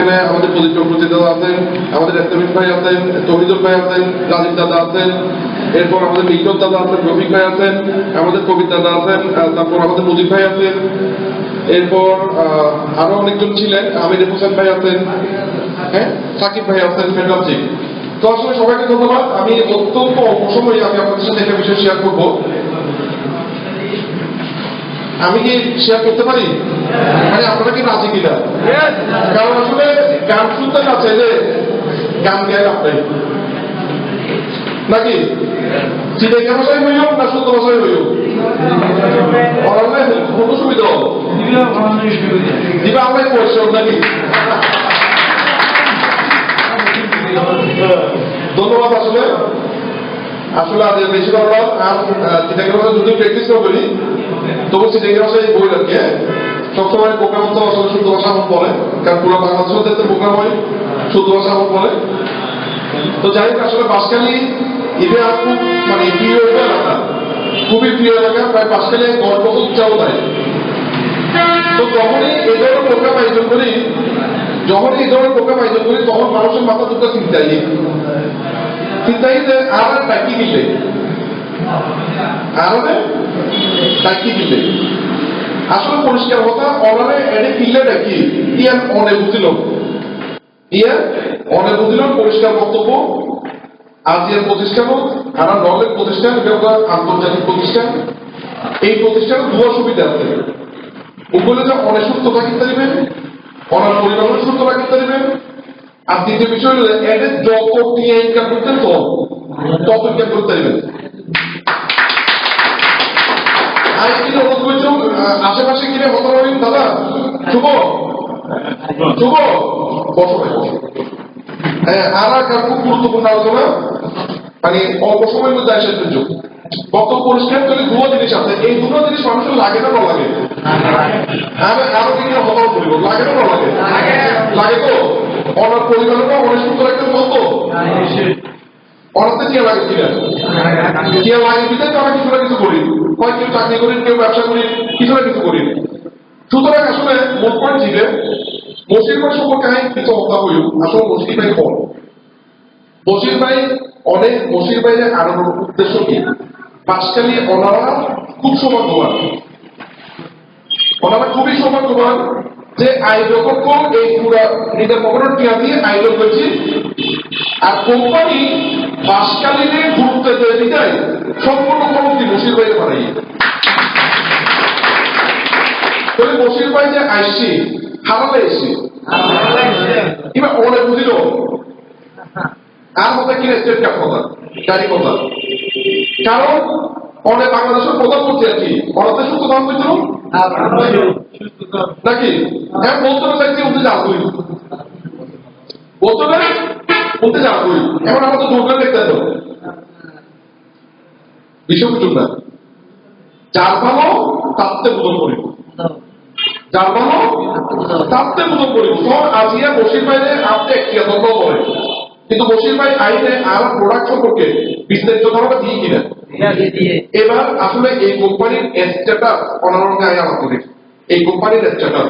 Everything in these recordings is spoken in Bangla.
আমাদের প্রদীপ চক্রবর্তী দাদা আছেন, আমাদের এস্তামিন ভাই আছেন, তহিদুল ভাই আছেন, রাজীব দাদা আছেন, এরপর আমাদের মিল্টন দাদা আছেন, রফিক ভাই আছেন, আমাদের কবির দাদা আছেন, তারপর আমাদের মুজিব ভাই আছেন, এরপর আরো অনেকজন ছিলেন, আমির হোসেন ভাই আছেন, হ্যাঁ, সাকিব ভাই আছেন, ফেরদাম সিং। তো আসলে সবাইকে ধন্যবাদ। আমি অত্যন্ত অল্প সময়ে আমি আপনাদের সাথে একটা বিষয় শেয়ার করবো। আমি কি শেয়ার করতে পারি? মানে আপনারা কি রাজি কিনা? কারণ আসলে গান শুনতে না চাইলে গান গায়ে আপনাই নাকি চিড়িয়া ভাষায় হইও না শুদ্ধ ভাষায় হইও কোনো সুবিধা দিবা আমরাই পরিশ্রম নাকি? ধন্যবাদ। আসলে আসলে আজ বেশি ধন্যবাদ। আর চিড়িয়া ভাষা যদি প্র্যাকটিস করি তবু চিড়িয়া ভাষায় বই রাখি। সবসময় প্রোগ্রাম তো আসলে শুদ্ধ ভাষা আমার বলে, কারণ পুরো বাংলাদেশের প্রোগ্রাম হয় শুদ্ধ ভাষা আমার বলে। তো যাই হোক, আসলে বাঁশখালী ঈদে আর খুব মানে প্রিয় এলাকা, খুবই প্রিয় এলাকা, প্রায় বাঁশখালী 10 বছর যাও তাই। তো যখনই এই ধরনের প্রোগ্রাম আয়োজন করি তখন মানুষের মাথা দুটো চিন্তাই যে আর ডাকি কিনলে আসলে পরিষ্কার কথা অনারে এনে কিনলে ডাকি ইয়ার অনে বুঝিল পরিষ্কার বক্তব্য। আজিয়ার প্রতিষ্ঠান আর নলের প্রতিষ্ঠান, এটা আন্তর্জাতিক প্রতিষ্ঠান। এই প্রতিষ্ঠানে দুটো সুবিধা আছে। উপরে যে অনেক সুস্থ থাকতে পারবেন, অনার পরিবারের সুস্থ থাকতে পারবেন। আর দ্বিতীয় বিষয় হলো এদের যত টিয়া ইনকাম করতেন তত ইনকাম করতে পারবেন। আশেপাশে কিনে হতে পারবেন দাদা শুভ বসো আর খুব গুরুত্বপূর্ণ আলোচনা, মানে অল্প সময়ের মধ্যে আসার জন্য বক্তব্য পরিষ্কার করে দুটো জিনিস আছে। এই দুটো জিনিস মানুষের লাগে না লাগে? আরো কি হতাও করিব, লাগে না লাগে তো অনার পরিবারটা অনেক সুন্দর একটা বলতো অনাতে টিয়া লাগে কিনা টিয়া লাগে বিধায় আমরা কিছু না কিছু করি, হয় কেউ চাকরি করি, কেউ ব্যবসা করি, কিছু না কিছু করি। সুতরাং আসলে মোট পয়েন্ট ছিল বশির ভাই সম্পর্কে আমি কিছু কথা হইল। আসলে বশির ভাই কম, বশির ভাই অনেক, বশির ভাইয়ের আরো উদ্দেশ্য কি বাঁশখালী ওনারা খুব সৌভাগ্যবান, ওনারা খুবই সৌভাগ্যবান যে আয়োজক এই পুরা নিজের পকেটের টিয়া দিয়ে আয়োজন করেছি। আর কোম্পানি বাঁশখালীকে গুরুত্ব দিয়ে দিতে সম্পূর্ণ খরচটি বশির ভাইয়ের বানাই। তবে বশির ভাই যে আসছি হারালে এসছি এবার অনেক বুঝিল আর মধ্যে কিনা স্টেট কাপ কথা গাড়ি কথা, কারণ অনেক বাংলাদেশের প্রধানমন্ত্রী আর কি অনেক সুস্থ দাম পেয়েছিল নাকি? হ্যাঁ বলতে চাইছি উঠে যাবই, বলতে উঠে যাবই। এখন আমাদের যোগদান দেখতে তো বিষয় বুঝুন না, যার ভালো তাতে বোধন করিব, যার ভালো তাতে বোধন করিব। তখন আজিয়া বশির বাইরে আপনি একটি দ্বন্দ্ব করে, কিন্তু বশির ভাই আইনে আর প্রোডাক্ট সম্পর্কে বিস্তারিত ধারণা দিয়ে কিনা। এবার আসলে এই কোম্পানির স্ট্যাটাস অনারঙ্গে আয় আমার করি, এই কোম্পানির স্ট্যাটাস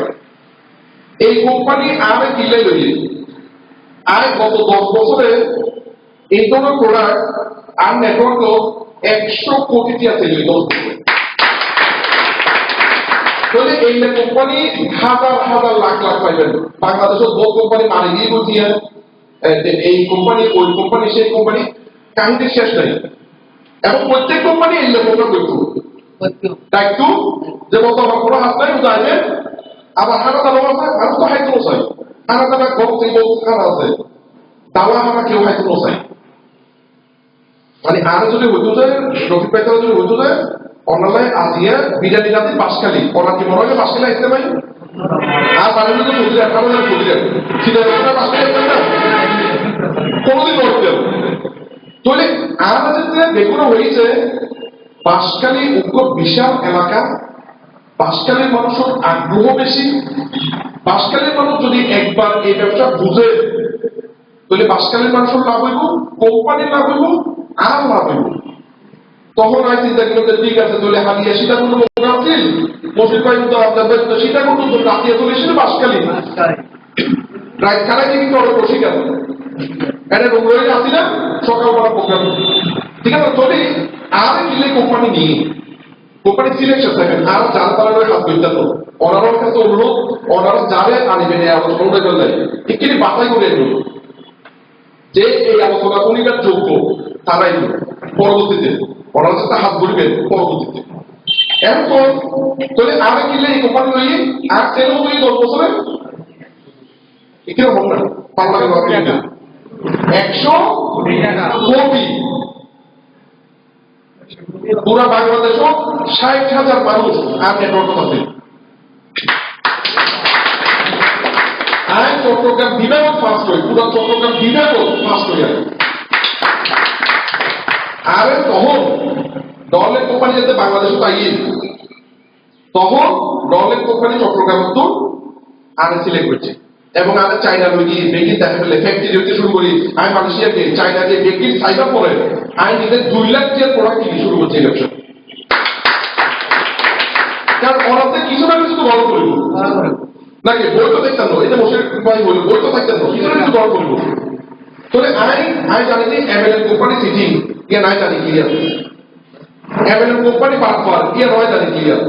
এই কোম্পানি আর কিনলে লইয়ে আয় গত 10 বছরে এই ধরনের প্রোডাক্ট আর নেটওয়ার্ক 100 কোটি টিয়া সেল হইল। এই কোম্পানি হাজার হাজার লাখ লাখ পাইবেন। বাংলাদেশের বহু কোম্পানি মারি দিয়ে বলছি এই কোম্পানি ওই কোম্পানি সেই কোম্পানি কাহিনী শেষ নাই। এবং প্রত্যেক কোম্পানি এই লেখকটা করতো দায়িত্ব যে বলতো আমার কোনো হাত নাই বুঝাইবে। আবার হানা দাবা আছে, মানুষ তো হাইতে বসাই হানা দাবা ঘর থেকে বলতে খানা আছে দাওয়া হানা কেউ হাইতে বসাই। মানে আর যদি হইতো যায় রফিক পাইতারা যদি হইতো যায় অনালায় আজিয়া বিরিয়ানি রাতে বাঁশখালী ওনার কি মনে হয় বাঁশখালী আসতে পাই আর বাড়ির যদি খুঁজে আপনার খুঁজে সেটা বাঁশখালী আসতে না কোনোদিন নড়তে তাহলে আমাদের ক্ষেত্রে দেখুন হয়েছে বাঁশখালী উগ্র বিশাল এলাকা, বাঁশখালীর মানুষের আগ্রহ বেশি। বাঁশখালীর মানুষ যদি একবার এই ব্যবসা বুঝে তাহলে বাঁশখালীর মানুষের লাভ হইব, কোম্পানির লাভ হইব, আর লাভ হইব। তখন আর চিন্তা করতে ঠিক আছে তাহলে হাতিয়া সীতাকুণ্ড প্রোগ্রাম ছিল বশির ভাই তো আপনার সীতাকুণ্ড রাতিয়া চলে এসেছিল বাঁশখালী রাইট খারাই কিন্তু অনেক বসে গেল এটা রোগ আসি না সকালবেলা প্রোগ্রাম ঠিক আছে যদি আর কিনলে কোম্পানি নিয়ে কোম্পানি সিলেকশন থাকেন আর যার তারা হাত বিদ্যাত ওনারাও কাছে অনুরোধ ওনারা যাবে আনিবেন এই আলোচনা উঠে গেলে একটি বাছাই করে এগুলো যে এই আলোচনা উনিকার যোগ্য তারাই পরবর্তীতে ওনারা সাথে হাত ধরবেন পরবর্তীতে এরপর যদি আর কিনলে এই কোম্পানি নিয়ে আর সেলও তৈরি 10 বছরে কিরকম না পার্লামেন্ট 100 কোটি পুরা বাংলাদেশ 60,000 মানুষ আর নেটওয়ার্ক আছে আর চট্টগ্রাম বিভাগ ফার্স্ট হই পুরা চট্টগ্রাম বিভাগ ফার্স্ট হই আর তখন ডলের কোম্পানি যাতে বাংলাদেশে পাইয়ে তখন ডলের কোম্পানি চট্টগ্রাম তো আর সিলেক্ট করছে এবং আমি চাইনা লই বেকিং দেখা পেলে ফ্যাক্টরি হতে শুরু করি আমি মালয়েশিয়াকে চাইনা যে বেকিং সাইবার পরে আমি নিজে 2 লাখ টাকার প্রোডাক্ট কিনে শুরু করছি ব্যবসা কারণ ওরাতে কিছু না কিছু তো বড় করব নাকি বই তো দেখতেন না এটা বসে ভাই বলি বই তো থাকতেন না কিছু না কিছু বড় করব তাহলে আমি জানি যে এমএলএম কোম্পানি সিটিং ইয়া নাই জানি ক্লিয়ার এমএলএম কোম্পানি পারফর ইয়া নয় জানি ক্লিয়ার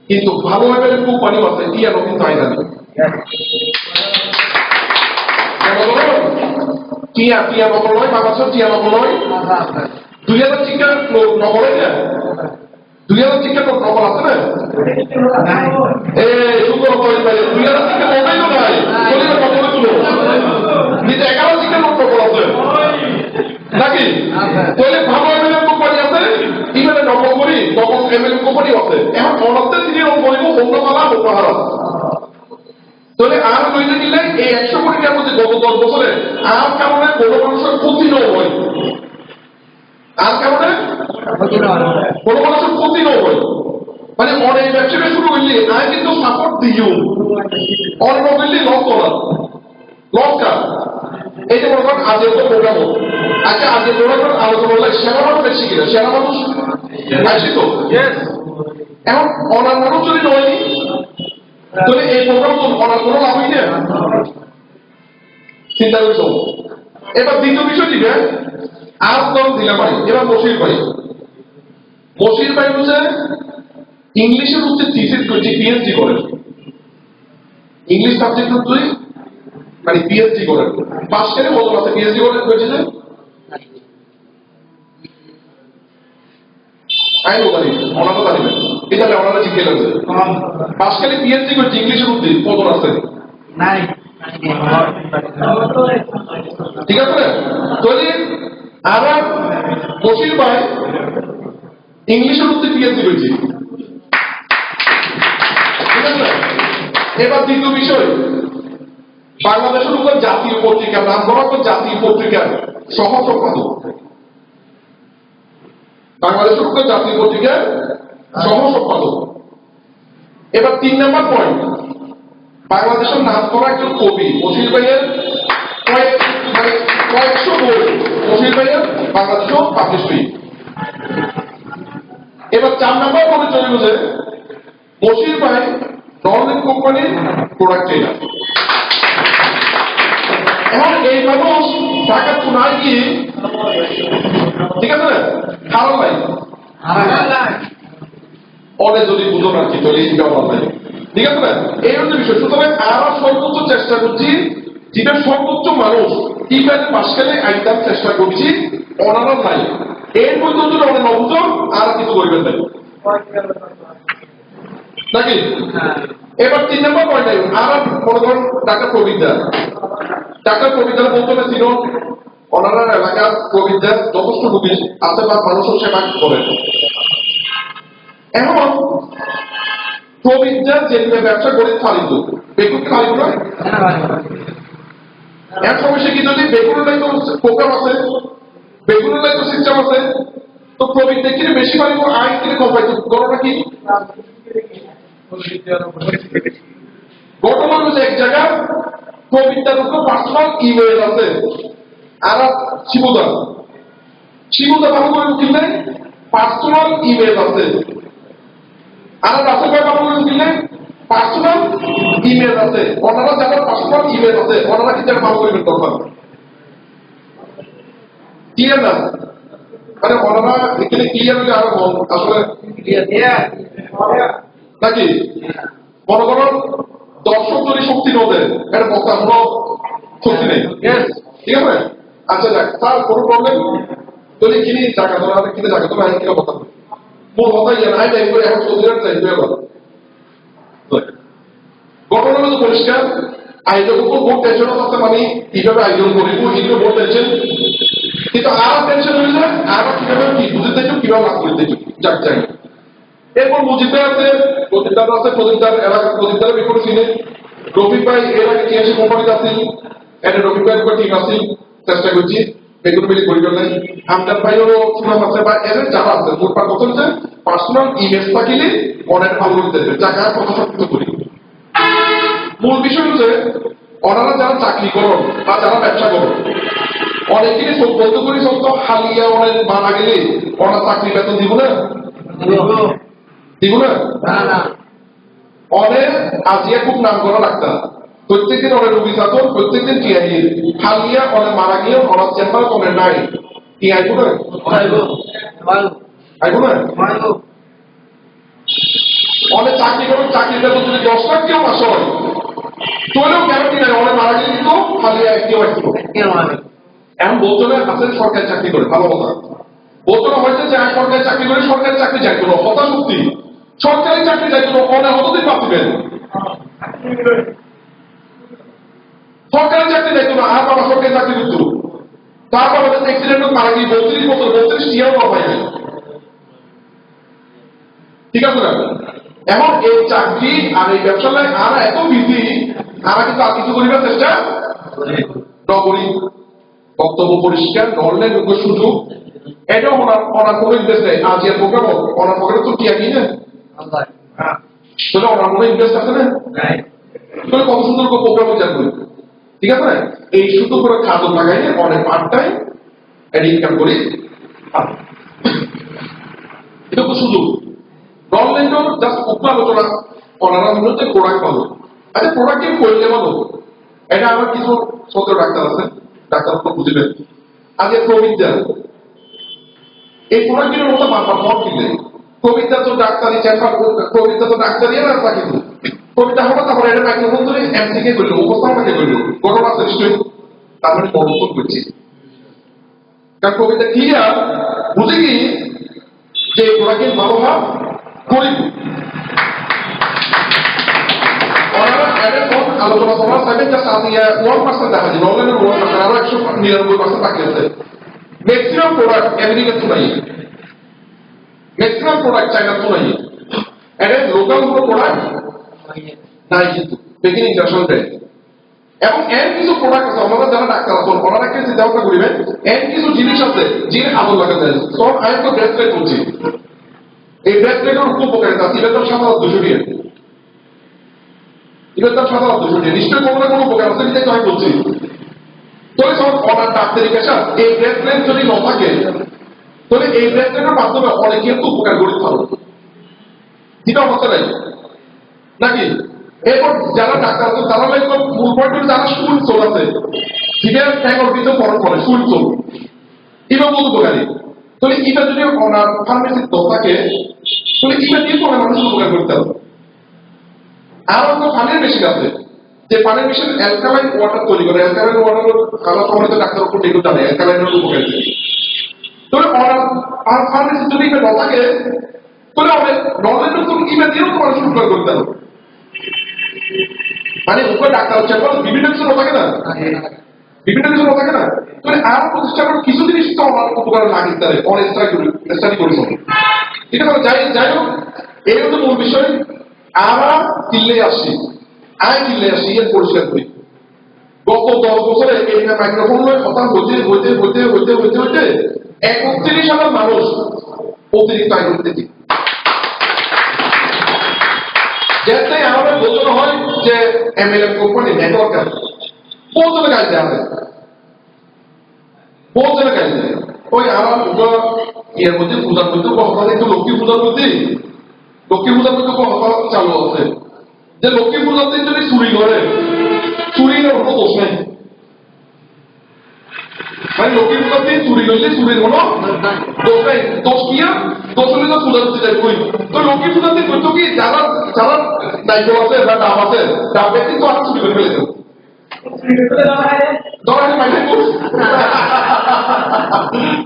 কিন্তু ভালো এমএলএম কোম্পানি আছে ইয়া নয় কিন্তু আই জানি টিয়া টিয়া নকল নয় বাংলাদেশের টিয়া নকল নয় 2000 চিকেন নকল হয় না 2000 চিকেন নকল আছে না সুন্দর করে 2000 চিকেন মোবাইল নাই বলিবে নকল তুলো নিতে 11 চিকেন নকল আছে নাকি তাহলে ভালো এমএলএম কোম্পানি আছে ইমেলে নকল করি নকল এমএলএম কোম্পানি আছে এখন অনতে তিনি নকল করিব অন্যমালা উপহার তাহলে আর লইতে গেলে এই 100 কোটি টাকার মধ্যে গত 10 বছরে আর কারণে কোনো মানুষের ক্ষতি নয় আর কারণে কোনো মানুষের ক্ষতি নয় মানে অনেক ব্যবসাটা শুরু করলে আমি কিন্তু সাপোর্ট দিও অনেক করলে লস করা লস কার এই যে মনে করেন আজের তো প্রোগ্রাম আচ্ছা আজের প্রোগ্রাম আলোচনা করলে সেরা মানুষ বেশি কিনা সেরা মানুষ আসি তো এখন অনার মানুষ যদি নয় তাহলে এই প্রোগ্রাম তো অনার কোনো লাভ হই না চিন্তা করি তো এবার দ্বিতীয় বিষয় দিবে আর দল দিলাম ভাই এবার বসির ভাই হচ্ছে ইংলিশের হচ্ছে থিসিস করছে পিএইচডি করেন ইংলিশ সাবজেক্ট হচ্ছে মানে পিএইচডি করেন পাস করে বলতে আছে পিএইচডি করেন হয়েছে যে আই নো জানি ওনারা জানিবেন এটা ওনারা জিজ্ঞেস করছে পাস করে পিএইচডি করছে ইংলিশের মধ্যে কত আছে নাই ঠিক আছে তাহলে আবার বসির ভাই ইংলিশের মধ্যে পিএইচডি করেছে ঠিক আছে এবার দ্বিতীয় বিষয় বাংলাদেশের উপর জাতীয় পত্রিকা নাম করা জাতীয় পত্রিকার সহ সম্পাদক বাংলাদেশের উপর জাতীয় পত্রিকার সহ সম্পাদক এবার 3 নম্বর পয়েন্ট বাংলাদেশের নাম করা একজন কবি বসির ভাইয়ের কয়েকশো বই বসির ভাইয়ের বাংলাদেশেও পাবলিশ হই এবার 4 নম্বর পয়েন্ট চলে গেছে বসির ভাই নর্থ কোম্পানির প্রোডাক্ট ট্রেনার এখন এই মানুষ টাকা চুনায় গিয়ে ঠিক আছে না কারণ নাই অনেক যদি বুঝো না কি তাহলে এই ব্যবহার নাই ঠিক আছে না এই হচ্ছে বিষয় সুতরাং আমরা সর্বোচ্চ চেষ্টা করছি যেটা সর্বোচ্চ মানুষ ইংরেজি পাশকালে আইতাম চেষ্টা করছি অনারা নাই এর মধ্যে যদি অনেক নবুঝো আর কিছু করবেন নাই নাকি এবার 3 নম্বর পয়েন্ট আর মনে করেন ডাক্তার প্রবীরদার বলতে ছিল ওনারা এলাকার প্রবীরদার যথেষ্ট রুগী আছে বা মানুষের সেবা করেন এখন প্রবীরদার যে ব্যবসা করে ফালিত বেকুনকে ফালিত নয় এক সমস্যা কি যদি বেকুনের তো প্রোগ্রাম আছে বেকুনের তো সিস্টেম আছে তো প্রবীরদের কিনে বেশি পারিব আইন কিনে কম পাইতো ঘটনা কি ঘটনা হচ্ছে এক জায়গায় প্রবীরদার উপর পার্সোনাল ইমেল আছে আর শিবুদা ভালো করে কিনলে পার্সোনাল ইমেল আছে আর রাসেল ভাই ভালো করে কিনলে পার্সোনাল ইমেল আছে, ওনারা যারা পার্সোনাল ইমেল আছে ওনারা কিন্তু ভালো করবেন কথা ক্লিয়ার না, মানে ওনারা এখানে ক্লিয়ার হলে আরো আসলে নাকি মনে করো দর্শক যদি শক্তি নদের এটা বক্তা কোনো শক্তি নেই, ঠিক আছে? আচ্ছা যাক, তার কোনো প্রবলেম যদি কিনি জায়গা ধরা কিনে জায়গা ধরা কিনা কথা মূল কথা ইয়ে নাই টাইম করে এখন চৌধুরীর টাইম হয়ে গেল। ঘটনা হলো পরিষ্কার, আয়োজক উপর ভোট টেনশন আছে, মানে কিভাবে আয়োজন করিব এইগুলো ভোট টেনশন, কিন্তু আর টেনশন হইলে আরো কিভাবে কি বুঝতে চাইছো কিভাবে লাভ করতে চাইছো যাক চাই। এরপর মুজিবদার আছে, প্রদীপদার আছে, প্রদীপদার এলাকা প্রদীপদারের বিপরীত চিনে রফিক ভাই এর আগে টিএসি কোম্পানিতে আছেন, এটা রফিক ভাই টিম আছে, চেষ্টা করছি এগুলো মিলে করি করলেন। আমজাদ ভাইও সুনাম আছে বা এদের যারা আছে মোটপাট কথা হচ্ছে পার্সোনাল ইমেজ থাকিলে অনেক ভালো করতে দেবে যাকে আর কথা সবকিছু করি। মূল বিষয় হচ্ছে ওনারা যারা চাকরি করুন বা যারা ব্যবসা করুন অনেকেরই সব বলতে করি সব তো হালিয়া অনেক মারা গেলে ওনার চাকরি বেতন দিব না, দিব না অনেক আজিয়া খুব নাম করা ডাক্তার প্রত্যেকদিন অনেক রোগী থাকুন, প্রত্যেকদিন টিআই হালিয়া অনেক মারা গিয়ে ওনার চেম্বার অনেক নাই টিআই আইব না আইব না অনেক চাকরি করুন, চাকরি বেতন যদি 10 লাখ কেউ মাস হয় তোলেও গ্যারান্টি নাই অনেক মারা গেলে কিন্তু হালিয়া কেউ আসবো। এখন বলতো না আছে সরকারি চাকরি করে ভালো কথা, বলতো না হয়েছে যে সরকারি চাকরি করে সরকারি চাকরি যাই কোনো হতা শক্তি সরকারি চাকরি যাই কোনো অনেক হতদিন পাচ্ছিবেন সরকারি চাকরি যাইতো না আর বাবা সরকারি চাকরি করতো তার বাবা অ্যাক্সিডেন্ট মারা গিয়ে 32 বছর 32 টিয়াও পাওয়া যায় ঠিক আছে না। এখন এই চাকরি আর এই ব্যবসায় আর এত বিধি আমরা কিন্তু আর কিছু করিবার চেষ্টা নগরী বক্তব্য পরিষ্কার নড়লে যোগ্য সুযোগ এটাও ওনার কোনো ইনভেস্ট নেই। আজ এর প্রোগ্রাম ওনার প্রোগ্রাম তো কি আগে না তাহলে ওনার কোনো ইনভেস্ট আছে না তাহলে কত সুন্দর করে প্রোগ্রাম জানবে ঠিক আছে না। এই শুধু করে খাদ্য লাগাই অনেক পার্ট টাইম ইনকাম করি এটা তো সুযোগ নলেজও জাস্ট উপর আলোচনা ওনারা হচ্ছে প্রোডাক্ট ভালো। আচ্ছা প্রোডাক্ট কি করলে ভালো এটা আমার কিছু ছোট ডাক্তার আছে ডাক্তার তো বুঝবেন। আজকে প্রবিদ্যা এই প্রোডাক্টের মতো বারবার মত দিলে প্রবিদ্যা তো ডাক্তারি চেম্বার প্রবিদ্যা তো ডাক্তারি আর তা কিন্তু কবিতা হলো তারপরে এটা মাইক্রোফোন ধরে এমসিকে করলো উপস্থাপনাকে করলো ঘটনা সৃষ্টি তার মানে পরিবর্তন করছি কারণ কবিতা ক্লিয়ার বুঝে কি যে প্রোডাক্টের ভালো ভাব করিব আলোচনা করার সাইডে জাস্ট আমি 1% দেখা যায় অনলাইনের 1% আরো 199% বাকি আছে। ম্যাক্সিমাম প্রোডাক্ট আমেরিকার তো নাই, ম্যাক্সিমাম প্রোডাক্ট চায়নার তো নাই, এটা লোকাল কোনো প্রোডাক্ট নাই কিন্তু বেগিন ইন্টারন্যাশনাল ব্র্যান্ড এবং এর কিছু প্রোডাক্ট আছে আমরা যারা ডাক্তার আছেন ওনারা কি চিন্তা ভাবনা করিবেন এর কিছু জিনিস আছে যিনি আদর লাগা যায় সব আমি তো ব্রেস্ট রেট বলছি এই ব্রেস্ট রেটের উপকারিতা আছে এটা তো 7,200 টাকা এবার তার 7,200 টাকা নিশ্চয়ই কোনো না কোনো উপকার আছে যেটা আমি বলছি। তবে সব অনার ডাক্তারি পেশা এই ব্রেস্ট রেট যদি না থাকে তাহলে এই ব্রেস্ট রেটের মাধ্যমে অনেকে তো উপকার করতে পারো যেটা অবস্থা নাই নাকি। এরপর যারা ডাক্তার আছে তারা একদম মূল পয়েন্ট যারা সুল চোল আছে জিভের ট্যাঙ্গর ভিতরে পরন করে সুল চোল এটা বহুত উপকারী। তাহলে এটা যদি ওনার ফার্মেসির দোষ থাকে তাহলে এটা দিয়ে তো মানুষের উপকার করতে হবে। আর একটা পানির মেশিন আছে যে পানির মেশিন অ্যালকালাইন ওয়াটার তৈরি করে অ্যালকালাইন ওয়াটার আমার সম্মানিত ডাক্তার উপর এগুলো জানে অ্যালকালাইনের উপকারিতা। তাহলে ওনার ফার্মেসি যদি এটা না থাকে তাহলে অনেক নলেজ ইমেল দিয়েও তো মানুষ উপকার করতে হবে। মানে উপরে ডাক্তার হচ্ছে বিভিন্ন কিছু থাকে না বিভিন্ন কিছু থাকে না তাহলে আর প্রতিষ্ঠান কিছু জিনিস তো আমার উপকার লাগে তারে অনেক স্টাডি করেছে ঠিক আছে। যাই হোক এই হচ্ছে মূল বিষয়। আমরা কিনলে আসছি আয় কিনলে আসছি এর পরিষ্কার করি গত 10 বছরে এই মাইক্রোফোন নয় কথা হইতে 31,000 মানুষ অতিরিক্ত আয় করতেছি যাতে আমাদের বোঝানো হয় যে এমএলএম কোম্পানি নেটওয়ার্ক আছে পৌঁছানো কাজ দেওয়া হয় পৌঁছানো কাজ দেয় ওই আমার এর মধ্যে পূজার মধ্যে কথা একটু লক্ষ্মী পূজার মধ্যে চালু আছে যে লক্ষ্মীপুর যাত্রী যদি চুরি করে চুরির কোনো দোষ নেই, মানে লক্ষ্মীপুর যাত্রী চুরি করলে চুরির কোনো দোষ নেই। দোষ কি দোষ হলে তো পূজা দিতে যাই কই তো লক্ষ্মীপুর যাত্রী করতো কি যারা যারা দায়িত্ব আছে বা ডাব আছে ডাব ব্যক্তি তো আর চুরি করে ফেলেছে ধরা মাইনে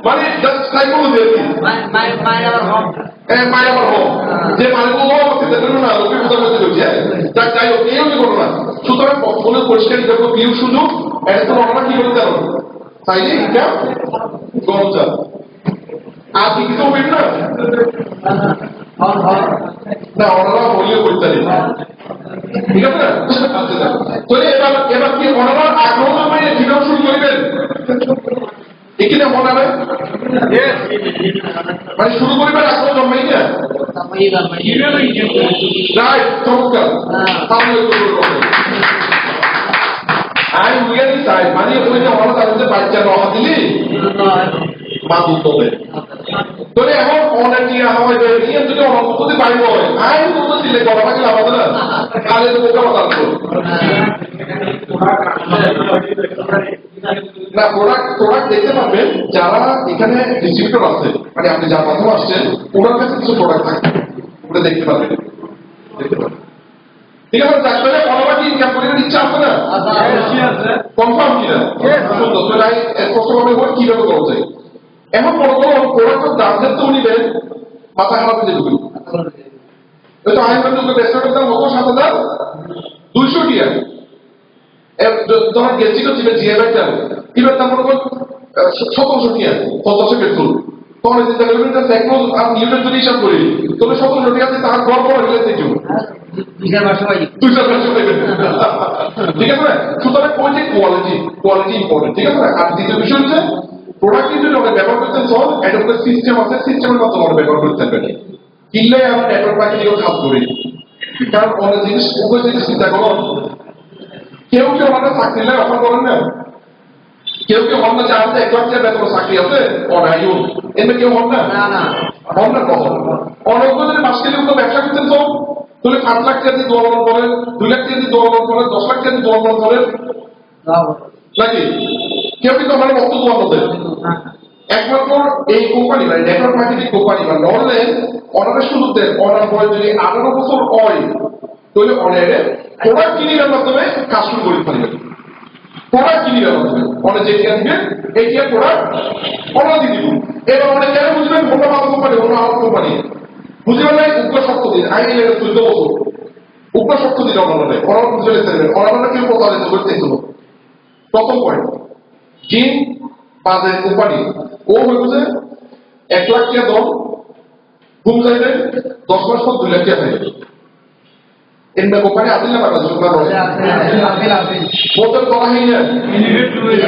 মানে জাস্ট সাইকোলজি মায়ের আবার হোক মায়ের আবার হোক যে মায়েরগুলো অবস্থিত না লোকে বোঝার মধ্যে রয়েছে যাক যাই হোক এই হচ্ছে ঘটনা। সুতরাং বলে পরিষ্কার দেখো বিয়ের সুযোগ এটা তো আমরা কি করতে পারো চাইলে এটা গরম চা আর কি কিছু হবে না না ওনারা বলিও করতে ঠিক আছে আচ্ছা তো এবার এবার কি ওনারা আগ্রহ জন্মাইয়ে কিভাবে শুরু করবেন এখানে ওনারা মানে শুরু করবেন আগ্রহ জন্মাই না রাইট চমৎকার তাহলে আমি বুঝানি চাই মানে ওই যে ওনারা তাদের বাচ্চা রওনা দিলি মা দুধ দেবে তোরে এখন অনেক নিয়ে হয় নিয়ে যদি অনুভূতি পাইব আই তো দিলে গলা পাখি লাগাতে না কালে তো বোকা মাথা না প্রোডাক্ট দেখতে পাবেন যারা এখানে ডিস্ট্রিবিউটর আছে মানে আপনি যার মাধ্যমে আসছেন ওনার কাছে কিছু প্রোডাক্ট থাকে ওটা দেখতে পাবেন ঠিক আছে তাহলে অনবাকি ইনকাম করার ইচ্ছা আছে না কনফার্ম কিনা সুন্দর তো নাই স্পষ্টভাবে কিভাবে করা যায় এখন বড় বড় প্রোডাক্টের দাম যেতে উনিবেন মাথা খারাপ হয়ে যাবে তো আমি কিন্তু রেস্টুরেন্টের দাম কত 7,200 টাকা যখন গেছিল জিমে জিএমআইটা এবার দাম মনে করুন 1,700 টাকা 50 পেট্রোল তখন চিন্তা করবেন যে সেক্রোজ আর নিউটন যদি হিসাব করি তবে 1,700 টাকা দিয়ে তার গড় বড় হয়ে যেত 2,500 ঠিক আছে না সুতরাং ওই যে কোয়ালিটি ইম্পর্টেন্ট ঠিক আছে না আর দ্বিতীয় বিষয় হচ্ছে প্রোডাক্ট যদি আমরা ব্যবহার করতে চাই এটা একটা সিস্টেম আছে সিস্টেমের মাধ্যমে আমরা ব্যবহার করতে পারি কিনলে আমরা নেটওয়ার্ক মার্কেটিংও কাজ করি কারণ অনেক জিনিস উভয় জিনিস চিন্তা করুন কেউ আমাদের চাকরি লাগে অফার করেন না কেউ হন না যে আমাদের 1 লাখ টাকা বেতন চাকরি আছে অনায়ু এমনি কেউ হন না হন না কখন অনেক যদি মাস কেলে কোনো ব্যবসা করতে চাও তাহলে 5 লাখ টাকা দিয়ে দোয়ালন করেন 2 লাখ টাকা দিয়ে দোয়ালন করেন 10 লাখ টাকা দিয়ে দোয়ালন করেন নাকি কেউ কিন্তু আমার বক্তব্য আমাদের একমাত্র এই কোম্পানি মানে নেটওয়ার্ক মার্কেটিং কোম্পানি বা নরলে অনারের সুযোগ দেন অনার বয়স যদি 18 বছর হয় তাহলে অনারে প্রোডাক্ট কিনিবার মাধ্যমে কাজ শুরু করে ফেলবেন প্রোডাক্ট কিনিবার মাধ্যমে অনেক যে দিবেন এই যে প্রোডাক্ট অনার দিয়ে দিব এবার অনেক কেন বুঝবেন অন্য ভালো কোম্পানি অন্য আলাদা কোম্পানি বুঝবেন না উগ্র শক্ত দিন আইনি 14 বছর উগ্র শক্ত দিন অনারে অনার বুঝে লেখেন অনারে কেউ প্রতারিত করতে হলো প্রথম পয়েন্ট জিন বাজার কোম্পানি ও হয়েছে 1 লাখ টাকা দাম ঘুম যাইবে 10 মাস পর 2 লাখ টাকা পাইবে এমনি কোম্পানি আসলে না বাংলাদেশ না বলে বোতল করা হয় না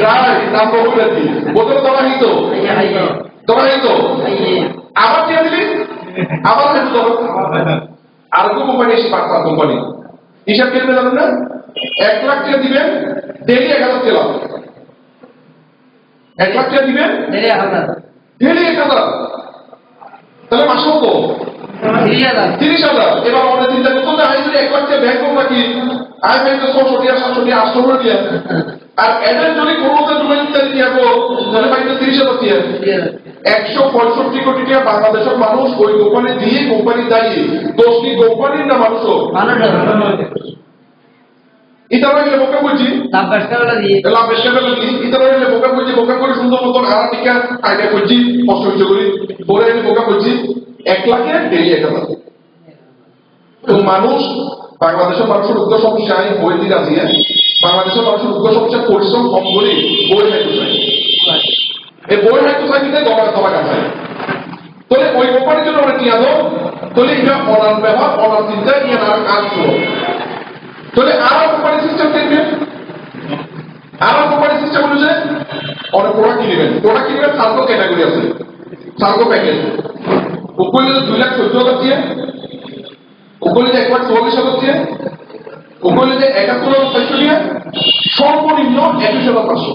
রাইট নাম বলতে কি বোতল করা হয় তো আবার কি দিলি আবার হয়তো আর কোন কোম্পানি এসে পাঁচটা কোম্পানি হিসাব কেটে জানেন না 1 লাখ টাকা দিবেন ডেইলি 1,000 টাকা 1 লাখ টাকা দিবেন ডেইলি 1,000 তাহলে মাসে কত 30,000 এবার আমাদের চিন্তা করতে যে আমি যদি 1 লাখ টাকা ব্যাংক করব নাকি আমি ব্যাংক 600 টাকা 700 টাকা 800 টাকা আর এদের যদি কোনোতে জমা দিতে দিয়াবো তাহলে পাইতে 30,000 টাকা 165 কোটি টাকা বাংলাদেশের মানুষ ওই কোম্পানি দিয়ে কোম্পানি দায়ী দোষ কি কোম্পানির না মানুষও ইতারা গেলে বোকা বলছি লাভ বেশটা দিয়ে ইতারা গেলে বোকা করে সুন্দর মতন আর টিকা আইডিয়া করছি কষ্ট হচ্ছে করি বলে গেলে বোকা বলছি 1 লাখে ডেইলি 1,000 তো মানুষ বাংলাদেশের মানুষের উগ্র সমস্যায় বই দিকে আছে বাংলাদেশের মানুষের উগ্র সমস্যা পরিশ্রম কম করে বই হাইতে চাই এই বই হাইতে চাই কিন্তু দমা কাছায় তাহলে ওই কোম্পানির জন্য আমরা নিয়ে আসো তাহলে এটা অনার ব্যবহার অনার চিন্তা নিয়ে আর কাজ করো তাহলে আরো কোম্পানি সিস্টেম দেখবে আরো কোম্পানি সিস্টেম হলো যে অনেক প্রোডাক্ট কিনবেন সার্কো ক্যাটাগরি আছে সার্কো প্যাকেজ ওগুলো 2,14,000 দিয়ে ওগুলো 1,44,000 দিয়ে ওগুলো 71,500 দিয়ে সর্বনিম্ন 21,500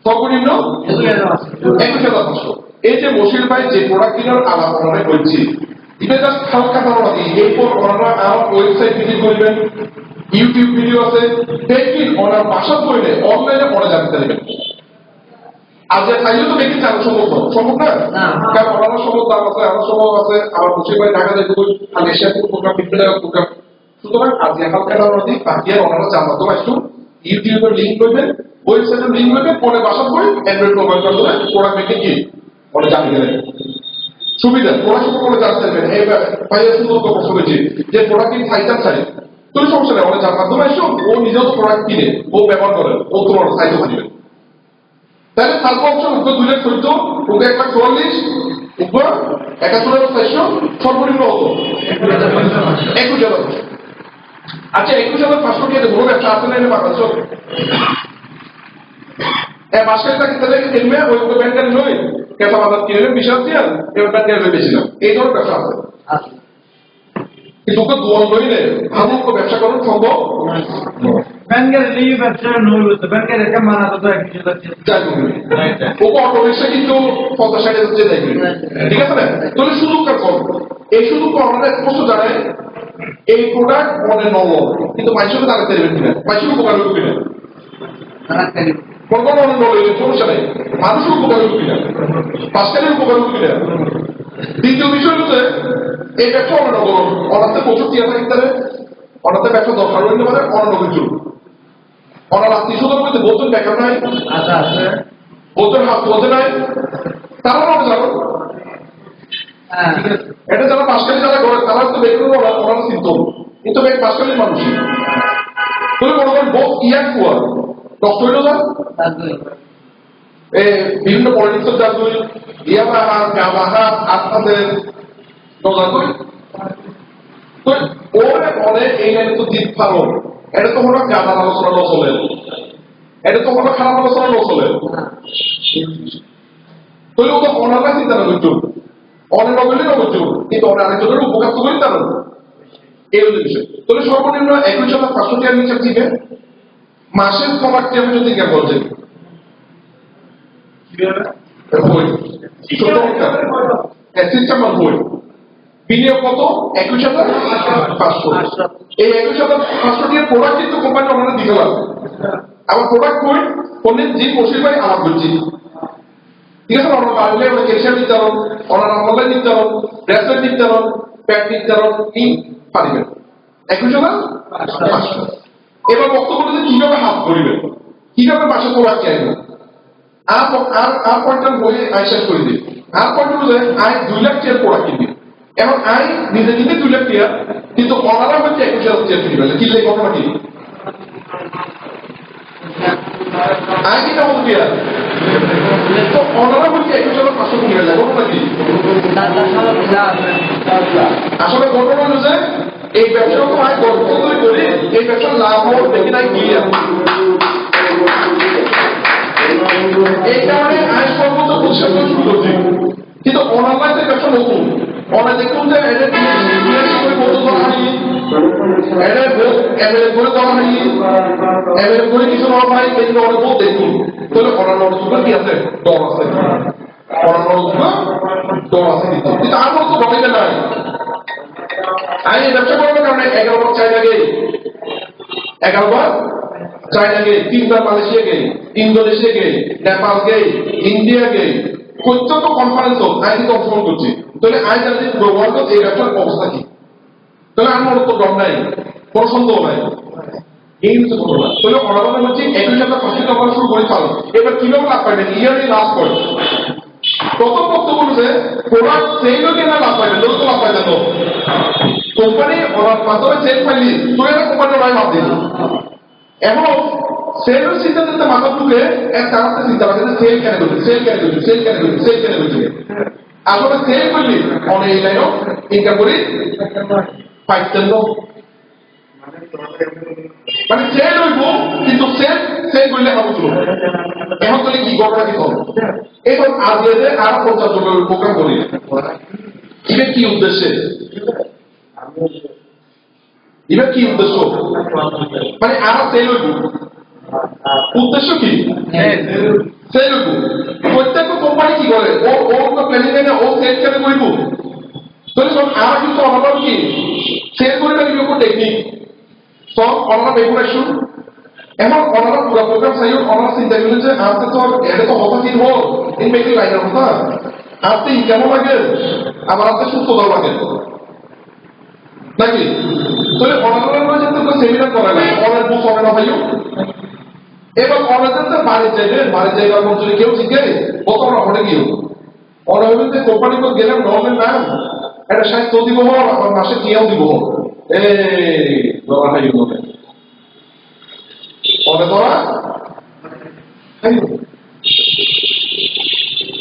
সর্বনিম্ন 21,500 এই যে মশির ভাই যে প্রোডাক্ট কেনার আলাপ আমরা করছি এটা জাস্ট হালকা ধারণা দিই। এরপর ওনারা আমার ওয়েবসাইট ভিজিট করবেন, ইউটিউব ভিডিও আছে, দেখবেন ওনার ভাষা পড়লে অনলাইনে পড়া জানতে পারবেন। আর যে চাইলেও তো দেখি চালু সম্ভব না, কারণ ওনারা সম্ভব দাম আছে, আমার সম্ভব আছে, আমার মুসির ভাই ঢাকা দেখবো, আর এশিয়া প্রোগ্রাম, বিভিন্ন প্রোগ্রাম। সুতরাং আজ হালকা ধারণা দিই, বাকি আর ওনারা জানতো তো একটু ইউটিউবের লিঙ্ক করবেন, ওয়েবসাইটের লিঙ্ক করবেন, ফোনে বাসা করে অ্যান্ড্রয়েড মোবাইল করে প্রোডাক্ট মেকে কি ওরা জানিয়ে দেবেন। সুবিধা পড়াশোনা করে জানতে পারবেন। এই ভাইয়া সুন্দর প্রশ্ন করেছি যে প্রোডাক্ট কি খাইতাম চাই, তো সমস্যা নেই, অনেক যার মাধ্যমে আসো, ও নিজেও তো প্রোডাক্ট কিনে, ও ব্যবহার করে, ও তোমার সাইজও দিবে। তাহলে তারপর অপশন উপর 2,14,000, ওকে 1,44,000, উপর 71,400, সর্বনিম্ন হতো 21,000। আচ্ছা 21,500 কে বড় ব্যবসা আছে না এনে বাংলাদেশ মাসের টাকা তাহলে কিনবে, ওই ব্যাংকের নয় কেসা বাজার কিনলেন 20,000, এবার ব্যাংকের বেশিলাম, এই ধরনের ব্যবসা আছে। কিন্তু ওকে দোয়াল লইলে ভাবুক ব্যবসা করার সম্ভব ব্যাংকের এই ব্যবসা নয়, ব্যাংকের একটা মানা তো একই যাচ্ছে। ওকে অটো রিক্সা কিন্তু 50-60 হাজার যাইবে, ঠিক আছে না? তাহলে সুযোগটা কম, এই সুযোগটা আমাদের স্পষ্ট জানায় এই প্রোডাক্ট মনে নব, কিন্তু মানুষকে দাঁড়াতে দেবেন কিনা, মানুষের উপকার হবে কিনা, কোন কোন অনেক নলেজ সমস্যা নেই, মানুষের উপকার হবে কিনা, পাঁচকালের উপকার হবে কিনা। দ্বিতীয় বিষয় হচ্ছে এই ব্যবসা অননব, অনাতে প্রচুর টিয়া থাকতে হবে, অনাতে ব্যবসা দরকার হইতে পারে, অননবের জন্য অনার আত্মীয় স্বজন মধ্যে বোধন দেখা নাই, আচ্ছা আছে বোধন হাত বোধে নাই, তারা না জানো এটা যারা পাঁচকালি যারা করে তারা তো বেগুন ওনারা চিন্ত, কিন্তু বেগ পাঁচকালির মানুষই তুমি মনে করেন বোধ ইয়ার কুয়ার নষ্ট হইল না, বিভিন্ন পলিটিক্সের জাদুই ইয়াবাহা গাবাহা আপনাদের জাদুই তো ওরে বলে এই লাইনে তো দ্বীপ ফারণ, এটা তো কোনো গাদার আলোচনা ন চলে, এটা তো কোনো খারাপ আলোচনা ন চলে, তাহলে ও তো অনারা চিন্তা না করছো, অনেক নবেলই নবছো, কিন্তু অনেক আরেকজনের উপকার তো করি তারা এই হচ্ছে বিষয়। তাহলে সর্বনিম্ন 21,500 টাকার নিচে থেকে মাসের প্রোডাক্ট আমি যদি জ্ঞান বলছেন বিনিয়োগ কত 21,500, এই 21,500 টাকার প্রোডাক্ট কিন্তু কোম্পানি ওনারা দিতে পারবে। আবার প্রোডাক্ট কই পণ্যের যে মশির ভাই আমার বলছি, ঠিক আছে, ওনার বাড়লে ওনার ক্যালসিয়াম নির্ধারণ, ওনার আমলায় নির্ধারণ, ব্রেসলেট নির্ধারণ, প্যাড নির্ধারণ কি পারিবেন 21,500। এবার বক্তব্য যে কিভাবে হাত ধরিবেন, কিভাবে মাসে প্রোডাক্ট চাইবেন, আর পয়েন্টটা বই আয় শেষ করে দিই। আর পয়েন্ট হলো যে আয় 2 লাখ টাকার প্রোডাক্ট কিনবে, এখন আয় নিজে নিজে 2 লাখ টাকা, কিন্তু ওনারা হচ্ছে 21,000 টাকা কিনবে, কিনলে ঘটনা কি আয় কিনা হতো কি আর তো ওনারা হচ্ছে 21,500 কিনবে, ঘটনা কি আসলে ঘটনা হলো যে এই ব্যবসা তো আয় গল্প করি, এই ব্যবসার লাভ হোক দেখি নাই কি এই কারণে আয় সর্বোচ্চ প্রতিষ্ঠান শুরু করছি, কিন্তু অনলাইনে ব্যবসা নতুন অনেক দেখুন যে এদের বলতে দেওয়া হয়নি, এদের এমএলএ করে দেওয়া হয়নি, এমএলএ করে কিছু দেওয়া হয়, কিন্তু অনেক বল দেখুন, তাহলে অনান্য কি আছে দল আছে, অনান্য দল আছে, কিন্তু আর মতো বলাইতে নাই। আমি এই ব্যবসা করার কারণে 11 বার চায়না গেই, 11 বার চায়না গেই, 3 বার মালয়েশিয়া গেই, ইন্দোনেশিয়া গেই, নেপাল গেই, ইন্ডিয়া গেই, প্রত্যেক কনফারেন্স হোক আমি কিন্তু অংশগ্রহণ করছি। তাহলে আমি জানি ব্যবহার করতে এই ব্যবসার অবস্থা কি, তাহলে আমার তো ডর নাই, কোন সন্দেহ নাই, এই হচ্ছে ঘটনা। তাহলে অনাবাদন হচ্ছে 21,500 টাকা শুরু করে চালু। এবার কিভাবে লাভ পাইবেন, ইয়ারলি লাভ করে প্রথম বক্তব্য হচ্ছে প্রোডাক্ট সেল হলে না লাভ পাইবেন, তো লাভ পাইবেন তো কোম্পানি ওনার মাধ্যমে সেল পাইলি তো এরা কোম্পানি ওরাই লাভ দিল। এখন সেলের চিন্তা চিন্তা মাথা ঢুকে এক কারণে চিন্তা করে সেল কেন করছে, সেল কেন করছে, সেল কেন করছে, সেল কেন করছে, আসলে সেল করলি অনেক এই লাইনও ইনকাম করি পাইতেন না, মানে সেল হইব কিন্তু সেল সেল করলে আমার শুরু এখন তাহলে কি ঘটনা কি হবে, এখন আজ আর 50 জনের প্রোগ্রাম করি, এবার কি উদ্দেশ্যে, এবার কি উদ্দেশ্য, মানে আর সেল হইব উদ্দেশ্য কি সেল হইব। প্রত্যেক কোম্পানি কি করে ও তো প্ল্যানিং নেই, ও সেল কেন করব, তাহলে সব আর অনার কি শেয়ার করে দিবি উপর টেকনিক তো অনার পেপার আসুন এখন অনার পুরো প্রোগ্রাম সাইড অনার চিন্তা করলেন যে আজকে তো এটা তো হতা দিন হোক ইন মেকিং লাইনের কথা আজকে কেমন লাগে আবার আজকে সুস্থ দল লাগে নাকি তাহলে অনার যেতে তো সেমিনার করা লাগে অনার বুক হবে না ভাইও এবার অনাদের বাড়ি যাইবে বাড়ি যাইবার পর যদি কেউ জিজ্ঞাসে কত আমরা হটে গিয়েও অনার যে কোম্পানি করে গেলাম নর্মের নাম একটা সাহিত্য দিব আমার মাসে কিয়াও দিব এই ধরা খাই হবে অনে ধরা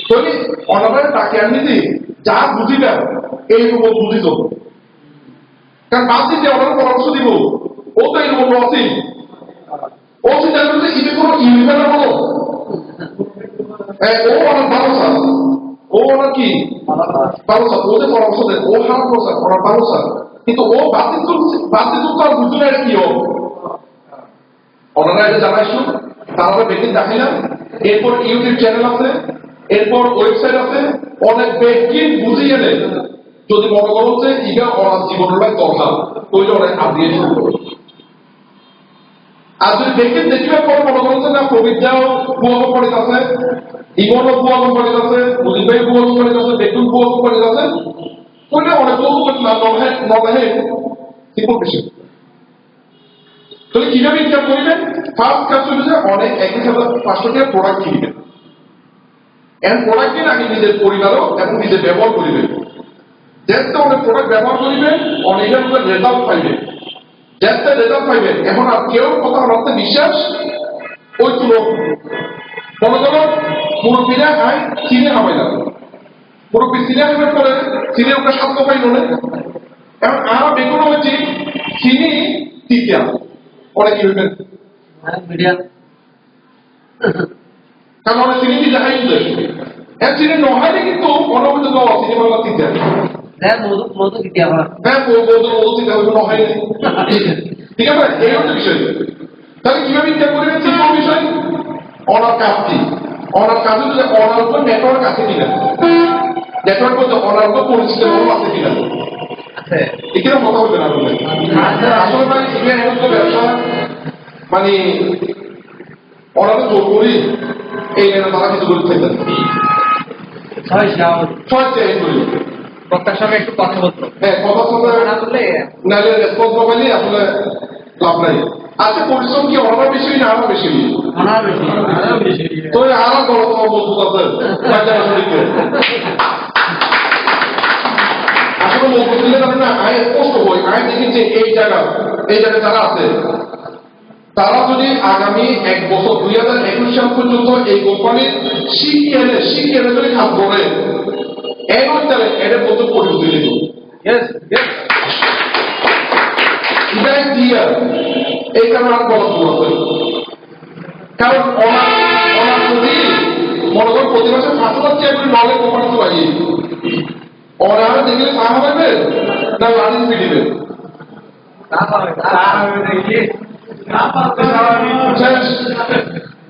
তাহলে অনারের তাকে আমি দিই যা বুঝি না এইরকম বুঝি তো কারণ বাসি যে অনার পরামর্শ দিব ও তো এইরকম আছে ও চিন্তা করছে ইবে কোনো ইউনিভার্সাল হলো ও অনেক ভালো স্যার ও অনেক কি ভালো স্যার ও যে পরামর্শ দেয় ও খারাপ স্যার ওরা ভালো স্যার কিন্তু ও বাতিল তো আর বুঝলো না কি হোক ওনারা এটা জানাইছো তারা ব্যক্তি দেখাইলাম এরপর ইউটিউব চ্যানেল আছে এরপর ওয়েবসাইট আছে অনেক ব্যক্তি বুঝিয়ে দেয় যদি মনে করো যে ইগা ওনার জীবনের দরকার ওইটা অনেক আপনিয়ে শুরু করো আর যদি ব্যক্তি দেখিবার পর মনে করো যে না প্রবিদ্যাও ভুয়া কোম্পানিত আছে ইমনও ভুয়া কোম্পানিত আছে মুজিবাই ভুয়া কোম্পানিত আছে বেকুল ভুয়া কোম্পানিত আছে ওইটা অনেক লোক নহে ঠিক বেশি তাহলে কিভাবে ইনকাম করিবেন ফার্স্ট কাজ হচ্ছে যে অনেক ১,৫০০ টাকা প্রোডাক্ট কিনবেন এন্ড প্রোডাক্ট কিনে আগে নিজের পরিবারও এবং নিজে ব্যবহার করিবেন যেতে অনেক প্রোডাক্ট ব্যবহার করিবেন অনেকের মধ্যে রেজাল্ট পাইবেন যেতে রেজাল্ট পাইবেন এখন আর কেউ কথা রাখতে বিশ্বাস ওই তুলো মনে করো মুরব্বীরা আয় চিনে হবে না মুরব্বী চিনে আসবেন করে চিনে ওটা স্বাস্থ্য পাইল না এখন আমরা বেগুন হয়েছি চিনি তৃতীয় অনেক কি হইবেন মিডিয়াম কারণ অনেক চিনি দিয়ে দেখাই এক চিনি নহাইলে কিন্তু অনবদ্য চিনি বাংলা তৃতীয় হ্যাঁ মধু দিতে হবে হ্যাঁ মধু দিতে হবে নহাইলে ঠিক আছে এই হচ্ছে বিষয় তাহলে কিভাবে ইনকাম করবেন সিম্পল বিষয় অনার কাজ কি অনার কাজ হচ্ছে অনার উপর নেটওয়ার্ক আছে কিনা নেটওয়ার্ক বলতে অনার উপর পরিচিত লোক আছে কিনা এখানে কথা বলবেন আসলে মানে এখানে এমন তো ব্যবসা মানে অনার জোর করি এই লাইনে তারা কিছু করে থাকতেন ছয় চেয়ে করি বক্তার সঙ্গে একটু কথা বলতো হ্যাঁ কথা শুনতে না বললে নাহলে রেসপন্স মোবাইলে আসলে লাভ নাই আচ্ছা পরিশ্রম কি অনার বেশি না আরো বেশি বেশি তো আরো বড় তোমার মজবুত আছে বাজার শরীরে আসলে মজবুত দিলে তাহলে না আয় স্পষ্ট হয় আয় দেখি যে এই জায়গায় যারা আছে তারা যদি আগামী ১ বছর ২০২১ সাল পর্যন্ত এই কোম্পানির শিখিয়ে যদি কাজ করে এর তাহলে এদের মধ্যে পরিবর্তন দিল এই কারণে আর বড় আছে কারণ অনার যদি মনে করেন প্রতি মাসে ৫,০০০ টাকা করে নলে কোম্পানি তো লাগিয়ে অনারে দেখলে সাহা পাবে না লালিশ পিটিবে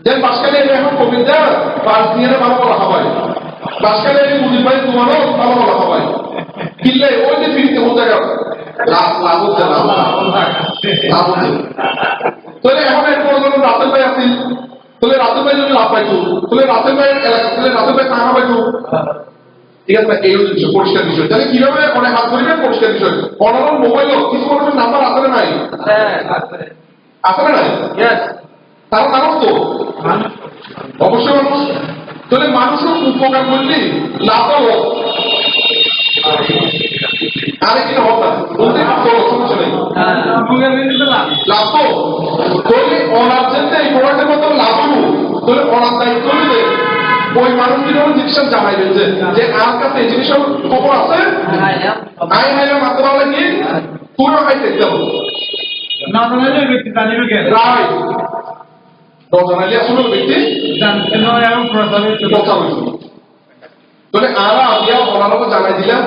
যেন বাসকালে এখন কবিতা বাস দিয়ে ভালো বলা হবে বাসকালে মুজিব ভাই তোমারও ভালো বলা হবে কিনলে ওই যে ফিরিতে কোন জায়গা লাভ হচ্ছে তাহলে এখন এরপর ধরুন রাতের ভাই আসি তাহলে রাতের ভাই যদি লাভ পাইতো তাহলে রাতের ভাইয়ের এলাকা তাহলে রাতের ভাই কাহা পাইতো ঠিক আছে এই হচ্ছে বিষয় পরিষ্কার বিষয় তাহলে কিভাবে অনেক হাত ধরবেন পরিষ্কার বিষয় অনার মোবাইলও কিছু মানুষের নাম্বার আসলে নাই আসলে নাই তারা মানুষ তো অবশ্যই মানুষ তাহলে মানুষের উপকার করলে লাভ হলো আরে কিনা হতা বলতে সমস্যা নেই লাভ তো তাহলে অনার যেতে এই প্রোডাক্টের মতো লাভ হবো তাহলে অনার দায়িত্ব নিতে ওই মানুষগুলো জিনিসটা জানাই দিয়েছে যে আর কাছে এই জিনিসের খবর আছে আই হাইলাম মাত্র পারলে কি তুইও হাই দেখতে হবে না জানাইলে ব্যক্তি জানিবে কেন রাইট জানাইলে আসলে ব্যক্তি জানতে নয় এবং প্রচারিত তাহলে আরা আজিয়া ওনারা জানাই দিলাম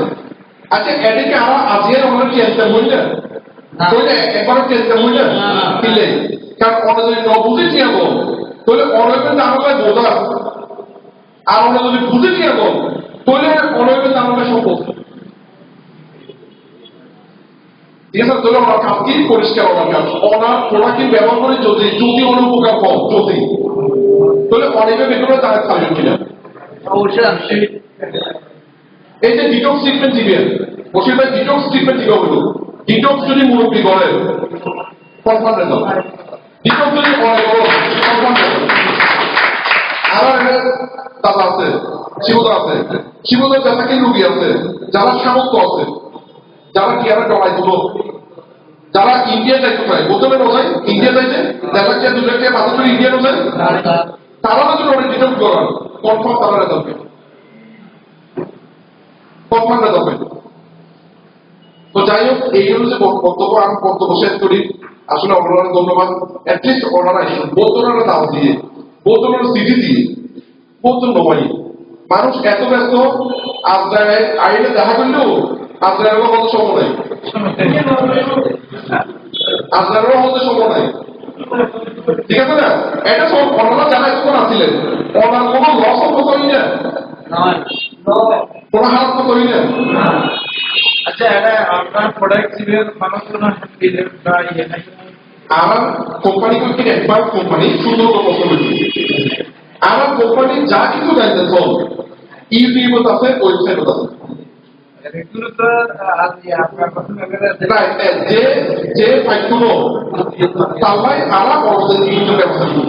আচ্ছা এদিকে আরা আজিয়ার ওনারা কি আনতে বললেন তাহলে একবার চেষ্টা বললেন দিলে কারণ ওরা যদি ন বুঝে কি হবো তাহলে অনৈবেন জানাটা বোঝা আর ওরা যদি বুঝে কি হবো তাহলে অনৈবেন জানাটা সম্ভব ঠিক আছে তাহলে আমার কাজ কি পরিষ্কার আমার কাজ ওনার প্রোডাক্ট ব্যবহার করে যদি অনেক উপকার পাও যদি তাহলে অনেকে বেগুলো তারা থাকবেন কিনা অবশ্যই আসছে এই যে ডিটক্স ট্রিটমেন্ট দিবেন বসে ভাই ডিটক্স ট্রিটমেন্ট দিবে হলো ডিটক্স যদি মুরব্বী করে কনফার্ম দাও ডিটক্স যদি করে বলো কনফার্ম দাও আমার দাদা আছে শিবদা আছে শিবদার যাতাকে রুগী আছে যারা সামর্থ্য আছে যারা কি আর ডরাই দিল যারা ইন্ডিয়া যাইতে চায় বোতলে বোঝায় ইন্ডিয়া যাইতে 1,00,000 টাকা 2,00,000 টাকা বাজেট করে ইন্ডিয়া বোঝায় তারা যদি অনেক ডিটক্স করান কনফার্ম তারা যাবে কনফার্ম যাবে তো যাই হোক এই হলো যে বক্তব্য আমি বক্তব্য শেষ করি আসলে ওনারা ধন্যবাদ অ্যাটলিস্ট ওনারা বোতলের দাম দিয়ে বোতলের সিটি দিয়ে বোতল নয় মানুষ এত ব্যস্ত আজরাইল আইলে দেখা করলেও আজরাইলের মতো সময় নাই আজরাইলের মতো সময় নাই ঠিক আছে না এটা সব ওনারা যারা এখন আসছিলেন ওনার কোনো লস হতো করি না কোনো হারাত তো করি না আচ্ছা এটা আপনার প্রোডাক্ট সিভিল মানুষ কোনো হ্যান্ডেল বা ইয়ে নাই আমার কোম্পানি কিন্তু একবার কোম্পানি সুন্দর কথা বলছি আমার কোম্পানি যা কিছু জানতে সব ইউটিউবত আছে ওয়েবসাইটত আছে এগুলো তো আজ আপনার কথা লাগে রাইট যে যে ফাইটগুলো তাহলে আমরা বড়দের ইউটিউব ব্যবস্থা করি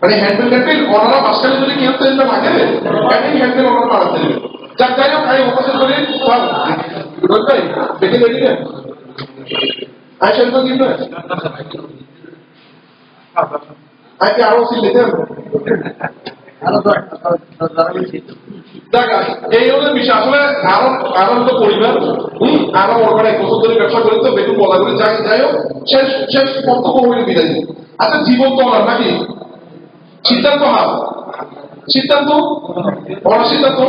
মানে হ্যান্ডেল হ্যান্ডেল ওনারা মাসকালে যদি কেউ চেঞ্জটা লাগে হ্যান্ডেল হ্যান্ডেল ওনারা বাড়াতে দেবে যাক যাই হোক আমি উপস্থিত করি স্যার রোজ ভাই দেখে দেখি না আমি সেটা কিন্তু আজকে আরো সিল দিতে আরো দরকার বেশি দেখা এই হলো বিষয় আসলে আরো আরো তো পরিবার আরো ওখানে 1 বছর ধরে ব্যবসা করে তো বেতন বলা করে যাই যাই হোক শেষ শেষ কর্তব্য হয়ে বিদায় দিই আচ্ছা জীবন তো ওনার নাকি সিদ্ধান্ত হাত সিদ্ধান্ত ওনার সিদ্ধান্ত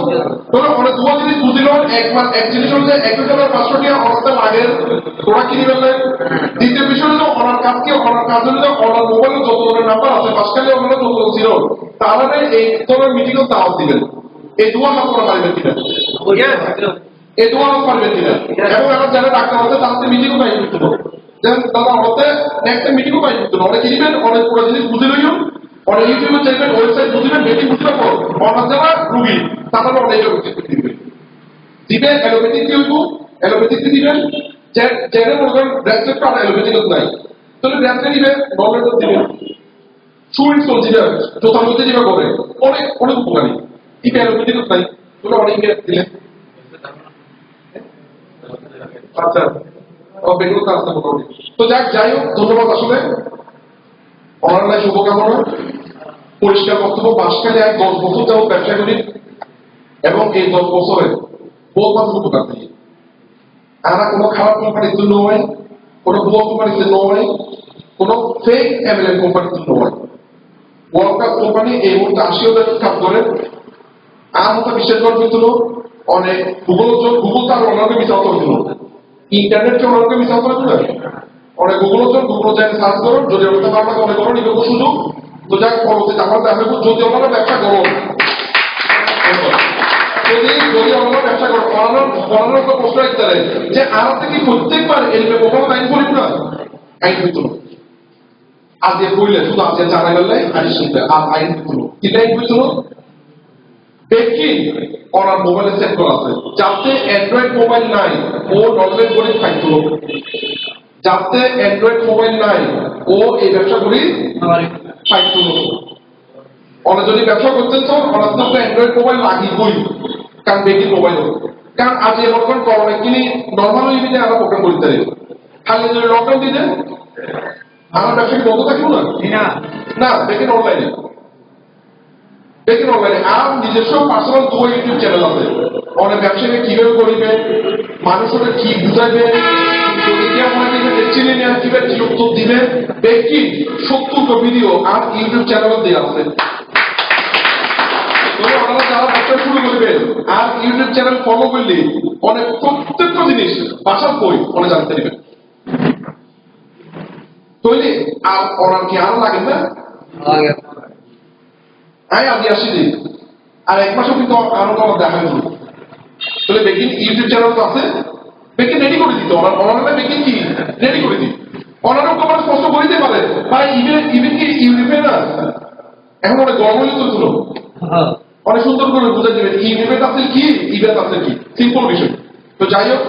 তোমরা অনেক দুয়া জিনিস বুঝিল একবার এক জিনিস হচ্ছে 1,500 টাকা অনেকটা লাগের তোরা কিনে ফেললে দ্বিতীয় বিষয় হলো ওনার কাজকে ওনার কাজ হলো ওনার মোবাইলে যত ধরনের নাম্বার আছে পাঁচকালে ওনারা যত ছিল তাহলে এই ধরনের মিটিংও দাওয়াত দিবেন এই দুয়া হাত করা পারবেন কিনা এই দুয়া হাত পারবেন কিনা এবং এখন যারা ডাক্তার আছে তাদের মিটিংও পাই করতে হবে যেন দাদা আমাদের একটা মিটিংও পাই করতে হবে অনেক কিনবেন অনেক পুরো জিনিস বুঝে লইও অনেক ইউটিউবে চাইবেন ওয়েবসাইট বুঝবেন বেশি বুঝতে পর অনেক যারা রুগী তারা অনেক দিবেন দিবেন অ্যালোপ্যাথিক কি হইব অ্যালোপ্যাথিক দিবেন যেটা মনে করেন ব্রেসলেট আর অ্যালোপ্যাথিক নাই তাহলে ব্রেসলেট দিবেন নর্মাল দিবেন সুইট সোল দিবেন জোতার মধ্যে দিবে করে অনেক অনেক উপকারী দিবে অ্যালোপ্যাথিক নাই তাহলে অনেক দিলেন আচ্ছা ও বেগুলো তো আসতে মোটামুটি তো যাই হোক ধন্যবাদ আসলে অনলাইন শুভকামনা পরিষ্কার বক্তব্য বাসকালে এক 10 বছর যাবত ব্যবসা করি এবং এই 10 বছরে বহু মানুষ উপকার দিই আমরা কোনো খারাপ কোম্পানির জন্য নয় কোনো ভুয়া কোম্পানির জন্য নয় কোনো ফেক এমএলএ কোম্পানির জন্য নয় ওয়ার্ল্ড কাপ কোম্পানি এই মুহূর্তে 80,000 কাজ করে আর মতো বিশ্বাস করার জন্য অনেক গুগল তার অন্যকে বিচার করার জন্য ইন্টারনেটকে অন্যকে বিচার করার জন্য অনেক গুগল চ্যানেল সার্চ করো যদি আমাদের বাংলা মনে করো নিবে সুযোগ তো যাক পরবর্তীতে আমার দেখা যদি আমরা ব্যবসা করো যদি আমরা ব্যবসা করো পড়ানোর তো প্রশ্ন রাখতে পারে যে আমার থেকে প্রত্যেকবার এলবে কখনো আইন করি না আইন হইতো না আজকে কইলে শুধু আজকে জানা গেলে আইন শুনতে আর আইন হইতো না কি আইন হইতো না দেখি ওনার মোবাইলে সেট করা আছে যাতে অ্যান্ড্রয়েড মোবাইল নাই ও নর্মাল করে খাইতো যাতে অ্যান্ড্রয়েড মোবাইল নাই ও এই ব্যবসা করি পাইতো ওরা যদি ব্যবসা করতেন তো ওরা তো অ্যান্ড্রয়েড মোবাইল লাগিবই কারণ বেশি মোবাইল কারণ আজ এখন করোনা কিনি নর্মাল ইভিতে আমরা প্রোগ্রাম করতে পারি খালি যদি লকডাউন দিতে আমার ব্যবসা কি বন্ধ থাকবো না না দেখেন অনলাইনে আর নিজস্ব পার্সোনাল 2 ইউটিউব চ্যানেল আছে অনেক ব্যবসায়ী কিভাবে করিবে মানুষের কি বুঝাইবে যদি কেউ মনে করে দেখছিলি না কিভাবে কি উত্তর দিবে দেখি 70টা ভিডিও আর ইউটিউব চ্যানেলে দেওয়া আছে ওনারা যারা ব্যবসা শুরু করবে আর ইউটিউব চ্যানেল ফলো করলে অনেক প্রত্যেকটা জিনিস বাসার বই অনেক জানতে পারবেন তৈরি আর ওনার কি আরো লাগে না আমি আজ আসি দিই আর 1 মাসও কিন্তু আরো তো দেখা হলো তাহলে দেখি ইউটিউব চ্যানেল তো আছে ব্যাংকে রেডি করে দিত, অনার ব্যাংকে কি রেডি করে দিত, অনারও কমার স্পষ্ট করে দিতে পারে ভাই। ইভেন কি ইউনিফে না এখন অনেক গরমলি চলছিল, অনেক সুন্দর করে বুঝে দেবেন ইভেন্ট আছে কি, ইভেন্ট আছে কি, সিম্পল বিষয়। তো যাই হোক,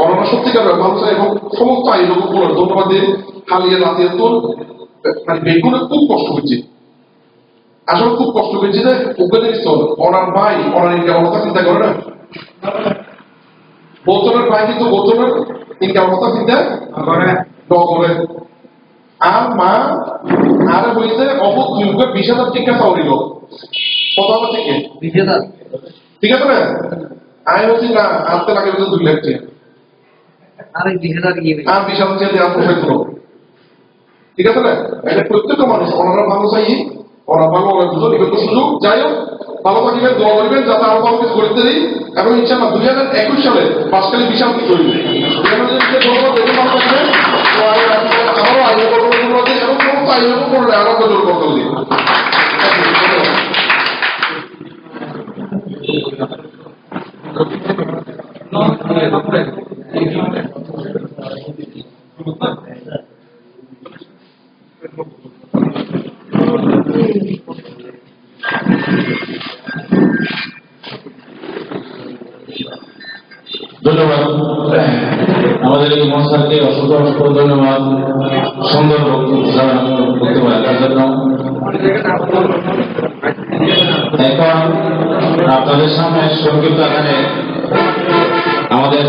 অনন্য সত্যিকার মানুষ এবং সমস্ত আইন ধন্যবাদ দিয়ে হালিয়া রাতে তোর মানে বেগুনে খুব কষ্ট হচ্ছে, আসলে খুব কষ্ট হচ্ছে যে ওকে দেখছন ওনার ভাই ওনার ইনকাম কথা চিন্তা করে না, বৌচনের ভাই কিন্তু বৌচনের ইনকাম কথা চিন্তা করে। আর মা আর হয়েছে অবধ 20,000 টিকা চাউরিল কত আমার থেকে ঠিক আছে না, আমি বলছি না আনতে লাগে 2 লাখ টাকা আর 20,000 কি আর 20,000 টাকা দেওয়ার পোষায় কোনো ঠিক আছে না। এটা প্রত্যেকটা মানুষ ওনারা ভালো চাই, ওরা ভালো দুজন বিগত সুযোগ। যাই হোক, ভালো থাকবেন, দোয়া করবেন যাতে আরো ভালো কিছু করতে দিই এবং ইনশাআল্লাহ 2021 সালে পাঁচকালী বিশাল কি করবে আমারও আইন এবং সমস্ত আইন করলে আরো জোর করতে দিই। ধন্যবাদ আমাদের এই মহাসারকে অসংখ্য অসংখ্য ধন্যবাদ সুন্দর বক্তব্য রাখার জন্য। এখন আপনাদের সামনে সংক্ষিপ্ত আকারে আমাদের